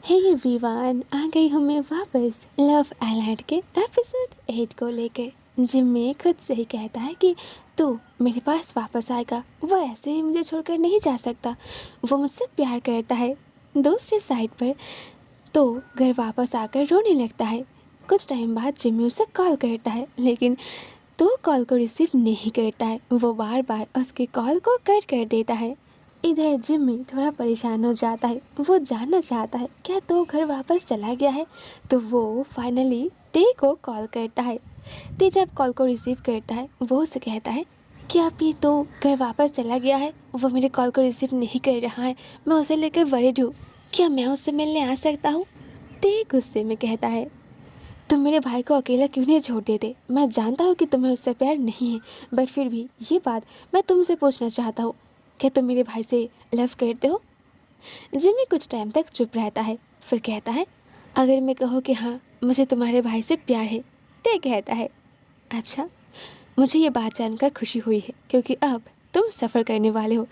Hey everyone, आ गई हूँ मैं वापस लव आइलैंड के एपिसोड 8 को लेकर। जिम्मी खुद से ही कहता है कि तू मेरे पास वापस आएगा, वो ऐसे ही मुझे छोड़कर नहीं जा सकता, वो मुझसे प्यार करता है। दूसरी साइड पर तो घर वापस आकर रोने लगता है। कुछ टाइम बाद जिम्मी उसे कॉल करता है, लेकिन तो कॉल को रिसीव नहीं करता है। वो बार बार उसके कॉल को कट कर देता है। इधर जिम्मी थोड़ा परेशान हो जाता है। वो जानना चाहता है क्या तो घर वापस चला गया है। तो वो फाइनली ते को कॉल करता है। ते जब कॉल को रिसीव करता है वो उसे कहता है कि आप ये तो घर वापस चला गया है, वो मेरे कॉल को रिसीव नहीं कर रहा है, मैं उसे लेकर वरीड हूँ, क्या मैं उससे मिलने आ सकता हूँ। ते गुस्से में कहता है तुम मेरे भाई को अकेला क्यों नहीं छोड़ देते। मैं जानता हूँ कि तुम्हें उससे प्यार नहीं है, बट फिर भी ये बात मैं तुमसे पूछना चाहता हूँ, क्या तुम मेरे भाई से लव करते हो। जिम्मी कुछ टाइम तक चुप रहता है, फिर कहता है अगर मैं कहूँ कि हाँ मुझे तुम्हारे भाई से प्यार है। ते कहता है अच्छा, मुझे ये बात जानकर खुशी हुई है, क्योंकि अब तुम सफ़र करने वाले हो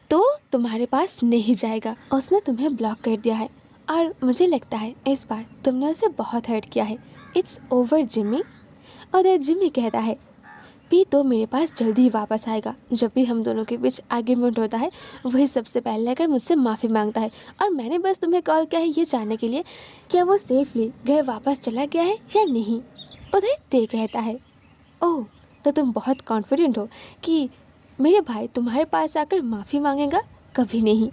तो तुम्हारे पास नहीं जाएगा। उसने तुम्हें ब्लॉक कर दिया है और मुझे लगता है इस बार तुमने उसे बहुत हर्ट किया है। It's over Jimmy. और जिम्मी कहता है भी तो मेरे पास जल्दी ही वापस आएगा। जब भी हम दोनों के बीच आर्ग्यूमेंट होता है वही सबसे पहले आकर मुझसे माफ़ी मांगता है, और मैंने बस तुम्हें कॉल किया है ये जानने के लिए क्या वो सेफली घर वापस चला गया है या नहीं। उधर ते कहता है ओह, तो तुम बहुत कॉन्फिडेंट हो कि मेरे भाई तुम्हारे पास आकर माफ़ी मांगेगा। कभी नहीं।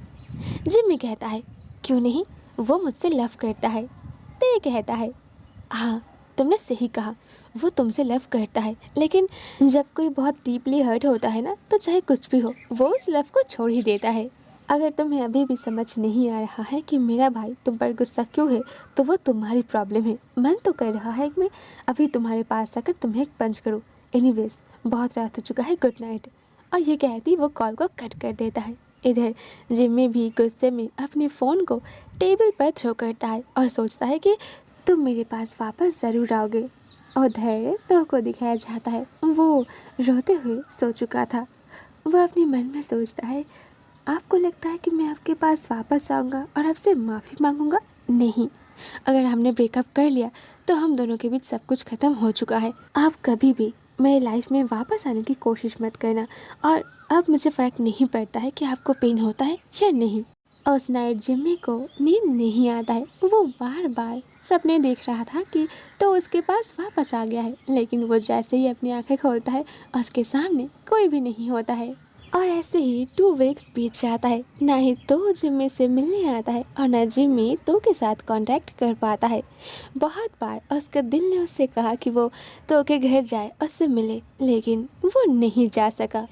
जिम्मी कहता है क्यों नहीं, वो मुझसे लव करता है। ते कहता है हाँ तुमने सही कहा, वो तुमसे लव करता है, लेकिन जब कोई बहुत डीपली हर्ट होता है ना तो चाहे कुछ भी हो वो उस लव को छोड़ ही देता है। अगर तुम्हें अभी भी समझ नहीं आ रहा है कि मेरा भाई तुम पर गुस्सा क्यों है तो वो तुम्हारी प्रॉब्लम है। मन तो कर रहा है कि मैं अभी तुम्हारे पास आकर तुम्हें एक पंच करूँ। एनीवेज बहुत रात हो चुका है, गुड नाइट। और ये कहती वो कॉल को कट कर देता है। इधर जिम्मी भी गुस्से में अपने फ़ोन को टेबल पर थ्रो करता है और सोचता है कि तुम मेरे पास वापस ज़रूर आओगे। उधर तो को दिखाया जाता है वो रोते हुए सो चुका था। वह अपने मन में सोचता है आपको लगता है कि मैं आपके पास वापस आऊँगा और आपसे माफ़ी मांगूंगा? नहीं, अगर हमने ब्रेकअप कर लिया तो हम दोनों के बीच सब कुछ ख़त्म हो चुका है। आप कभी भी मेरी लाइफ में वापस आने की कोशिश मत करना। और अब मुझे फ़र्क नहीं पड़ता है कि आपको पेन होता है या नहीं। उस नाइट जिम्मी को नींद नहीं आता है। वो बार बार सपने देख रहा था कि तो उसके पास वापस आ गया है, लेकिन वो जैसे ही अपनी आंखें खोलता है उसके सामने कोई भी नहीं होता है। और ऐसे ही 2 वीक्स बीत जाता है। ना ही तो जिम्मी से मिलने आता है और ना जिम्मी तो के साथ कांटेक्ट कर पाता है। बहुत बार उसका दिल ने उससे कहा कि वो तो के घर जाए, उससे मिले, लेकिन वो नहीं जा सका।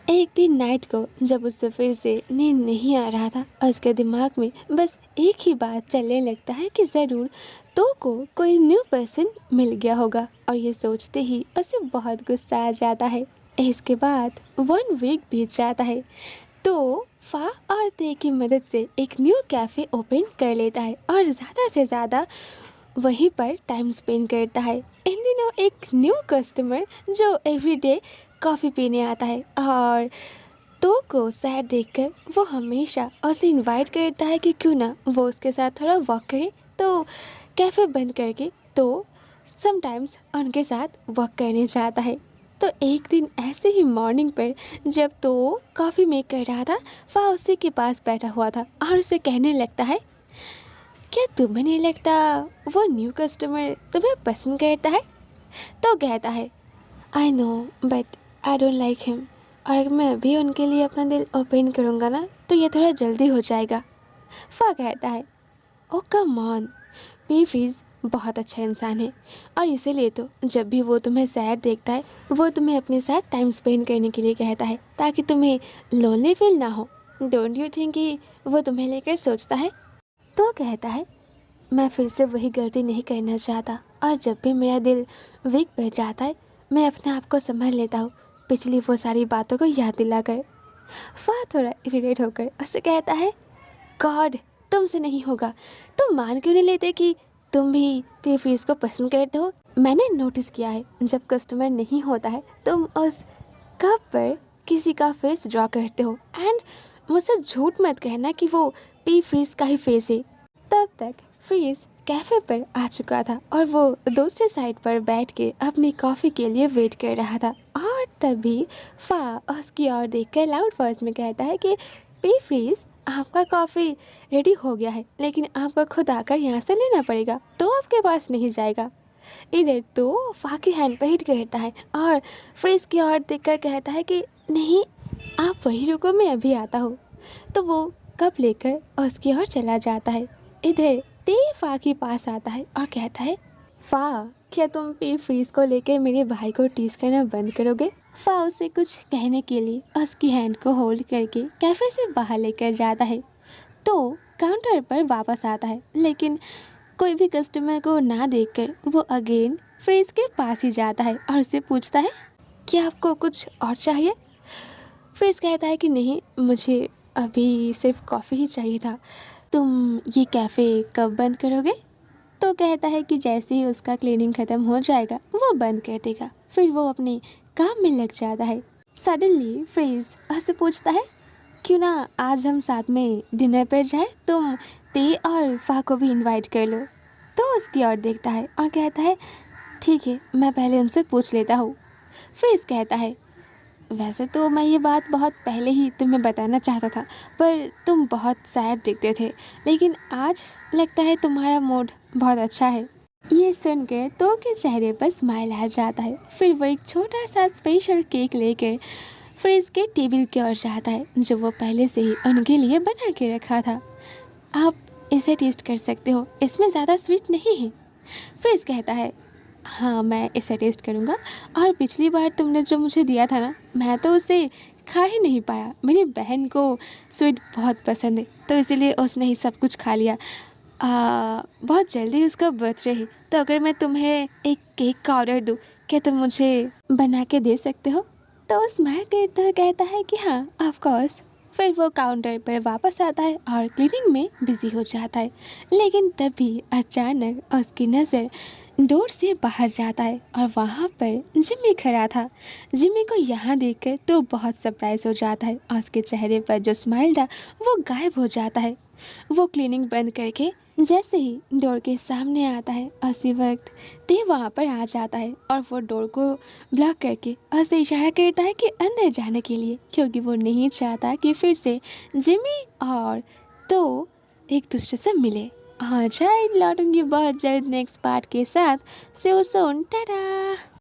एक दिन नाइट को जब उससे फिर से नींद नहीं आ रहा था, उसके दिमाग में बस एक ही बात चलने लगता है कि ज़रूर तो को कोई न्यू पर्सन मिल गया होगा, और ये सोचते ही उसे बहुत गुस्सा आ जाता है। इसके बाद 1 वीक बीत जाता है तो फा और ते की मदद से एक न्यू कैफ़े ओपन कर लेता है और ज़्यादा से ज़्यादा वहीं पर टाइम स्पेंड करता है। इन दिनों एक न्यू कस्टमर जो एवरीडे कॉफ़ी पीने आता है, और तो को सैड देखकर वो हमेशा उसे इनवाइट करता है कि क्यों ना वो उसके साथ थोड़ा वॉक करे। तो कैफ़े बंद करके तो समटाइम्स उनके साथ वॉक करने जाता है। तो एक दिन ऐसे ही मॉर्निंग पर जब तो कॉफ़ी मेक कर रहा था, वह उसी के पास बैठा हुआ था और उसे कहने लगता है क्या तुम्हें नहीं लगता वो न्यू कस्टमर तुम्हें पसंद करता है? तो कहता है I know but I don't like him, और अगर मैं अभी उनके लिए अपना दिल ओपन करूँगा ना तो ये थोड़ा जल्दी हो जाएगा। फा कहता है ओ कम ऑन, पी फ्रीज बहुत अच्छा इंसान है, और इसीलिए तो जब भी वो तुम्हें सैड देखता है वो तुम्हें अपने साथ टाइम स्पेंड करने के लिए कहता है ताकि तुम्हें लोनली फील ना हो। डोंट यू थिंक कि वो तुम्हें लेकर सोचता है? तो कहता है मैं फिर से वही गलती नहीं करना चाहता, और जब भी मेरा दिल वीक बैठ जाता है मैं अपने आप को संभाल लेता हूँ पिछली वो सारी बातों को याद दिलाकर। फा थोड़ा इरिटेट होकर उससे कहता है गॉड, तुमसे नहीं होगा। तुम मान क्यों नहीं लेते कि तुम भी पी फ्रीज को पसंद करते हो? मैंने नोटिस किया है जब कस्टमर नहीं होता है तुम उस कप पर किसी का फेस ड्रॉ करते हो, एंड मुझसे झूठ मत कहना कि वो पी फ्रीज का ही फेस है। तब तक फ्रीज कैफे पर आ चुका था और वो दूसरे साइड पर बैठ के अपनी कॉफ़ी के लिए वेट कर रहा था। और तभी फा उसकी ओर देखकर लाउड वॉइस में कहता है कि प्री फ्रीज, आपका कॉफ़ी रेडी हो गया है, लेकिन आपको खुद आकर यहाँ से लेना पड़ेगा, तो आपके पास नहीं जाएगा। इधर तो फा की हैंड पे हिट करता है और फ्रीज की ओर देखकर कहता है कि नहीं, आप वही रुको, मैं अभी आता हूँ। तो वो कप लेकर उसकी ओर चला जाता है। इधर ते फा के पास आता है और कहता है, फा, क्या तुम पी फ्रीज को लेकर मेरे भाई को टीज करना बंद करोगे? फा उसे कुछ कहने के लिए उसकी हैंड को होल्ड करके कैफे से बाहर लेकर जाता है। तो काउंटर पर वापस आता है, लेकिन कोई भी कस्टमर को ना देखकर वो अगेन फ्रीज के पास ही जाता है और उससे पूछता है, क्या आपको कुछ और चाहिए? फ्रीज कहता है कि नहीं, मुझे अभी सिर्फ कॉफ़ी ही चाहिए था। तुम ये कैफ़े कब बंद करोगे? तो कहता है कि जैसे ही उसका क्लीनिंग ख़त्म हो जाएगा वो बंद कर देगा। फिर वो अपने काम में लग जाता है। सडनली फ्रीज उससे पूछता है, क्यों ना आज हम साथ में डिनर पर जाए, तुम ते और फा को भी इनवाइट कर लो। तो उसकी ओर देखता है और कहता है, ठीक है, मैं पहले उनसे पूछ लेता हूँ। फ्रीज कहता है, वैसे तो मैं ये बात बहुत पहले ही तुम्हें बताना चाहता था, पर तुम बहुत सैड दिखते थे, लेकिन आज लगता है तुम्हारा मूड बहुत अच्छा है। ये सुनकर तो के चेहरे पर स्माइल आ जाता है। फिर वो एक छोटा सा स्पेशल केक लेकर फ्रिज के टेबल की ओर जाता है, जो वो पहले से ही उनके लिए बना के रखा था। आप इसे टेस्ट कर सकते हो, इसमें ज़्यादा स्वीट नहीं है। फ्रिज कहता है, हाँ, मैं इसे टेस्ट करूँगा। और पिछली बार तुमने जो मुझे दिया था ना, मैं तो उसे खा ही नहीं पाया। मेरी बहन को स्वीट बहुत पसंद है, तो इसीलिए उसने ही सब कुछ खा लिया। बहुत जल्दी उसका बर्थडे है, तो अगर मैं तुम्हें एक केक का ऑर्डर दूँ, क्या तुम मुझे बना के दे सकते हो? तो स्माइल करते हुए कहता है कि हाँ, ऑफ कोर्स। फिर वो काउंटर पर वापस आता है और क्लीनिंग में बिजी हो जाता है। लेकिन तभी अचानक उसकी नज़र डोर से बाहर जाता है और वहाँ पर जिम्मी खड़ा था। जिम्मी को यहाँ देखकर तो बहुत सरप्राइज हो जाता है और उसके चेहरे पर जो स्माइल था वो गायब हो जाता है। वो क्लीनिंग बंद करके जैसे ही डोर के सामने आता है, उसी वक्त ते वहाँ पर आ जाता है और वो डोर को ब्लॉक करके उसे इशारा करता है कि अंदर जाने के लिए, क्योंकि वो नहीं चाहता कि फिर से जिम्मी और तो एक दूसरे से मिले। हाँ, शायद लौटूंगी बहुत जल्द नेक्स्ट पार्ट के साथ। See you soon, Tata.